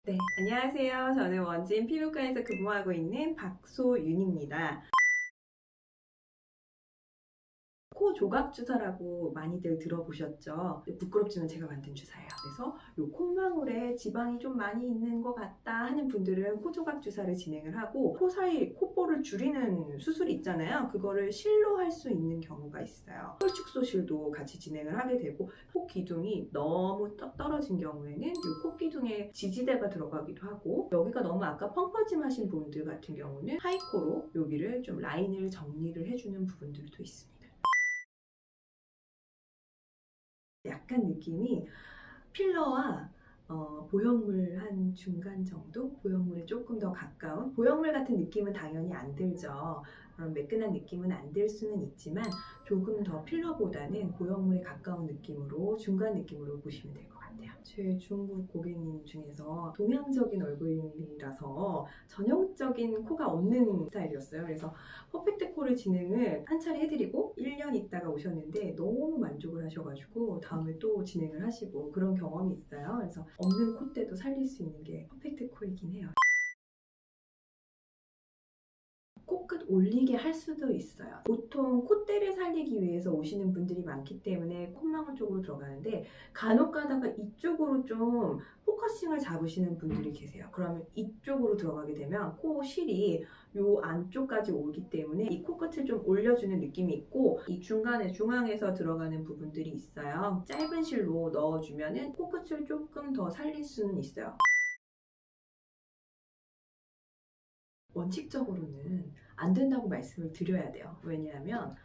네, 안녕하세요. 저는 원진 피부과에서 근무하고 있는 박소윤입니다. 코 조각 주사라고 많이들 들어보셨죠? 부끄럽지만 제가 만든 주사예요. 그래서 이 콧망울에 지방이 좀 많이 있는 것 같다 하는 분들은 코 조각 주사를 진행을 하고 코 사이 콧볼을 줄이는 수술이 있잖아요. 그거를 실로 할 수 있는 경우가 있어요. 콜 축소실도 같이 진행을 하게 되고 코 기둥이 너무 떨어진 경우에는 이 코 기둥에 지지대가 들어가기도 하고 여기가 너무 아까 펑퍼짐하신 분들 같은 경우는 하이코로 여기를 좀 라인을 정리를 해주는 부분들도 있습니다. 약간 느낌이 필러와 보형물 한 중간 정도? 보형물에 조금 더 가까운? 보형물 같은 느낌은 당연히 안 들죠. 매끈한 느낌은 안 들 수는 있지만 조금 더 필러보다는 보형물에 가까운 느낌으로 중간 느낌으로 보시면 될 것 같아요. 제 중국 고객님 중에서 동양적인 얼굴이라서 전형적인 코가 없는 스타일이었어요. 그래서 퍼펙트 코를 진행을 한 차례 해드리고 1년 있다가 오셨는데 너무 만족을 하셔가지고 다음에 또 진행을 하시고 그런 경험이 있어요. 그래서 없는 콧대도 살릴 수 있는 게 퍼펙트 코이긴 해요. 코끝 올리게 할 수도 있어요. 보통 콧대를 살리기 위해서 오시는 분들이 많기 때문에 콧망울 쪽으로 들어가는데 간혹 가다가 이쪽으로 좀 포커싱을 잡으시는 분들이 계세요. 그러면 이쪽으로 들어가게 되면 코 실이 요 안쪽까지 오기 때문에 이 코끝을 좀 올려주는 느낌이 있고 이 중간에 중앙에서 들어가는 부분들이 있어요. 짧은 실로 넣어주면은 코끝을 조금 더 살릴 수는 있어요. 원칙적으로는 안 된다고 말씀을 드려야 돼요. 왜냐하면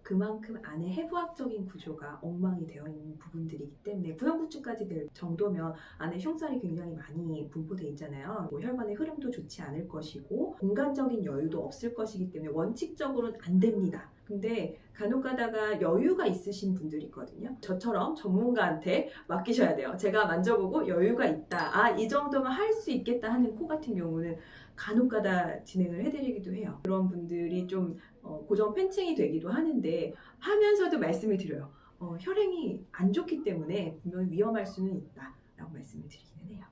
그만큼 안에 해부학적인 구조가 엉망이 되어 있는 부분들이기 때문에 부영구축까지 될 정도면 안에 흉살이 굉장히 많이 분포되어 있잖아요. 혈관의 흐름도 좋지 않을 것이고 공간적인 여유도 없을 것이기 때문에 원칙적으로는 안 됩니다. 근데 간혹 가다가 여유가 있으신 분들이 있거든요. 저처럼 전문가한테 맡기셔야 돼요. 제가 만져보고 여유가 있다. 아, 이 정도면 할 수 있겠다 하는 코 같은 경우는 간혹 가다 진행을 해드리기도 해요. 그런 분들이 좀 고정 팬층이 되기도 하는데 하면서도 말씀을 드려요. 혈행이 안 좋기 때문에 분명히 위험할 수는 있다라고 말씀을 드리기는 해요.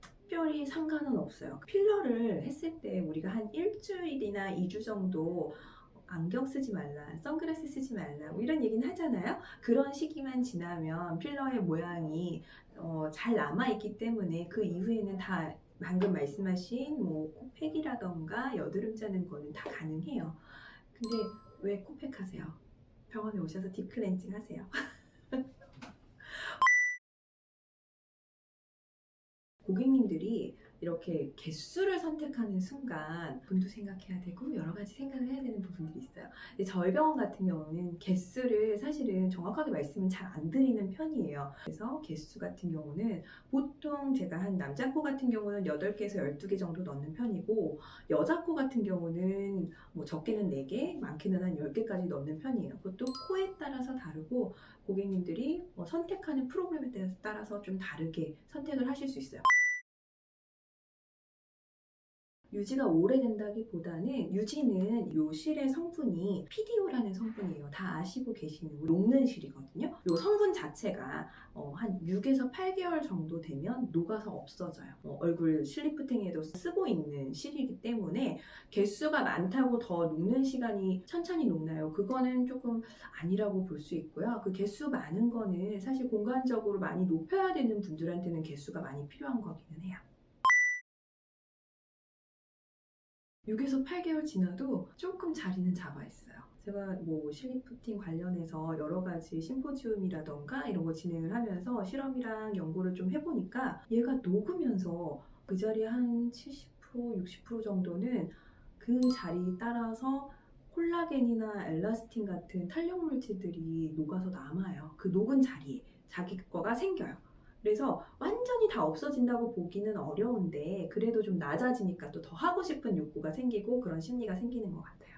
특별히 상관은 없어요. 필러를 했을 때 우리가 한 일주일이나 2주 정도 안경 쓰지 말라, 선글라스 쓰지 말라 뭐 이런 얘기는 하잖아요. 그런 시기만 지나면 필러의 모양이 잘 남아있기 때문에 그 이후에는 다 방금 말씀하신 뭐 코팩이라던가 여드름 짜는 거는 다 가능해요. 근데 왜 코팩 하세요? 병원에 오셔서 딥클렌징 하세요. 고객님들이 이렇게 개수를 선택하는 순간 돈도 생각해야 되고 여러 가지 생각을 해야 되는 부분들이 있어요. 근데 저희 병원 같은 경우는 개수를 사실은 정확하게 말씀을 잘 안 드리는 편이에요. 그래서 개수 같은 경우는 보통 제가 한 남자 코 같은 경우는 8개에서 12개 정도 넣는 편이고 여자 코 같은 경우는 뭐 적게는 4개, 많게는 한 10개까지 넣는 편이에요. 그것도 코에 따라서 다르고 고객님들이 선택하는 프로그램에 따라서 좀 다르게 선택을 하실 수 있어요. 유지가 오래된다기보다는 유지는 요 실의 성분이 PDO라는 성분이에요. 다 아시고 계시는 녹는 실이거든요. 요 성분 자체가 한 6에서 8개월 정도 되면 녹아서 없어져요. 얼굴 실리프팅에도 쓰고 있는 실이기 때문에 개수가 많다고 더 녹는 시간이 천천히 녹나요? 그거는 조금 아니라고 볼 수 있고요. 그 개수 많은 거는 사실 공간적으로 많이 높여야 되는 분들한테는 개수가 많이 필요한 거기는 해요. 6에서 8개월 지나도 조금 자리는 잡아 있어요. 제가 뭐 실리프팅 관련해서 여러 가지 심포지움이라던가 이런 거 진행을 하면서 실험이랑 연구를 좀 해보니까 얘가 녹으면서 그 자리에 한 70%, 60% 정도는 그 자리 따라서 콜라겐이나 엘라스틴 같은 탄력 물질들이 녹아서 남아요. 그 녹은 자리에 자기 거가 생겨요. 그래서 완전히 다 없어진다고 보기는 어려운데 그래도 좀 낮아지니까 또 더 하고 싶은 욕구가 생기고 그런 심리가 생기는 것 같아요.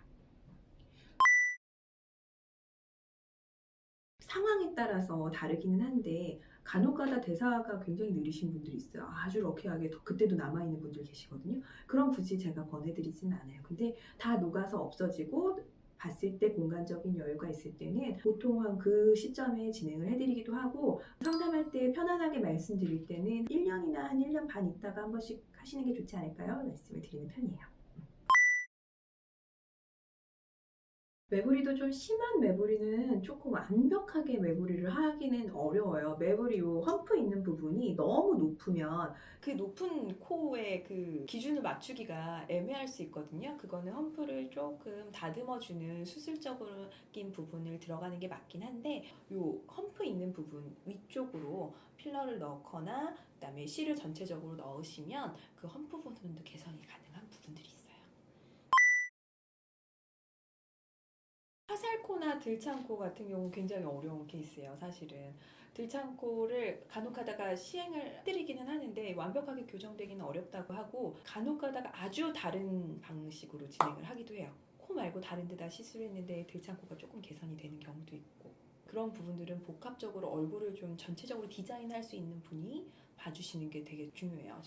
상황에 따라서 다르기는 한데 간혹가다 대사가 굉장히 느리신 분들이 있어요. 아주 럭키하게 그때도 남아있는 분들 계시거든요. 그럼 굳이 제가 권해드리지는 않아요. 근데 다 녹아서 없어지고 봤을 때 공간적인 여유가 있을 때는 보통은 그 시점에 진행을 해드리기도 하고, 상담할 때 편안하게 말씀드릴 때는 1년이나 한 1년 반 있다가 한 번씩 하시는 게 좋지 않을까요? 말씀을 드리는 편이에요. 매부리도 좀 심한 매부리는 조금 완벽하게 매부리를 하기는 어려워요. 매부리 요 험프 있는 부분이 너무 높으면 그 높은 코의 그 기준을 맞추기가 애매할 수 있거든요. 그거는 험프를 조금 다듬어주는 수술적인 부분을 들어가는 게 맞긴 한데, 요 험프 있는 부분 위쪽으로 필러를 넣거나 그다음에 실을 전체적으로 넣으시면 그 험프 부분도 개선이 가능한 부분들이 있어요. 화살코나 들창코 같은 경우 굉장히 어려운 케이스예요, 사실은. 들창코를 간혹 가다가 시행을 해드리기는 하는데 완벽하게 교정되기는 어렵다고 하고, 간혹 가다가 아주 다른 방식으로 진행을 하기도 해요. 코 말고 다른 데다 시술했는데 들창코가 조금 개선이 되는 경우도 있고, 그런 부분들은 복합적으로 얼굴을 좀 전체적으로 디자인할 수 있는 분이 봐주시는 게 되게 중요해요.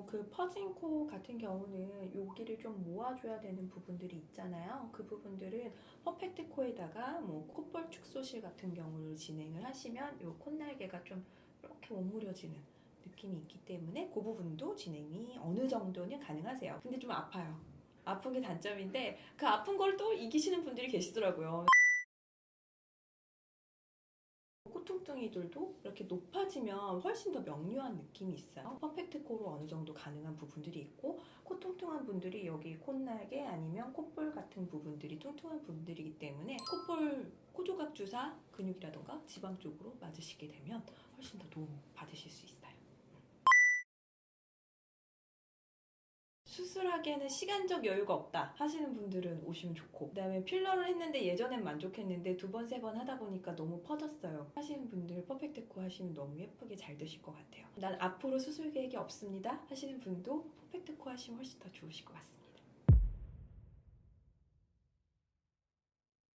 그 퍼진 코 같은 경우는 여기를 좀 모아줘야 되는 부분들이 있잖아요. 그 부분들은 퍼펙트 코에다가 뭐 콧볼 축소실 같은 경우를 진행을 하시면 요 콧날개가 좀 이렇게 오므려지는 느낌이 있기 때문에 그 부분도 진행이 어느 정도는 가능하세요. 근데 좀 아파요. 아픈 게 단점인데 그 아픈 걸 또 이기시는 분들이 계시더라고요. 코퉁퉁이들도 이렇게 높아지면 훨씬 더 명료한 느낌이 있어요. 퍼펙트 코로 어느 정도 가능한 부분들이 있고, 코퉁퉁한 분들이 여기 콧날개 아니면 콧볼 같은 부분들이 퉁퉁한 부분들이기 때문에 콧볼 코조각 주사 근육이라던가 지방 쪽으로 맞으시게 되면 훨씬 더 도움 받으실 수 있어요. 수술하기에는 시간적 여유가 없다 하시는 분들은 오시면 좋고, 그다음에 필러를 했는데 예전엔 만족했는데 두 번, 세 번 하다 보니까 너무 퍼졌어요 하시는 분들 퍼펙트 코 하시면 너무 예쁘게 잘 되실 것 같아요. 난 앞으로 수술 계획이 없습니다 하시는 분도 퍼펙트 코 하시면 훨씬 더 좋으실 것 같습니다.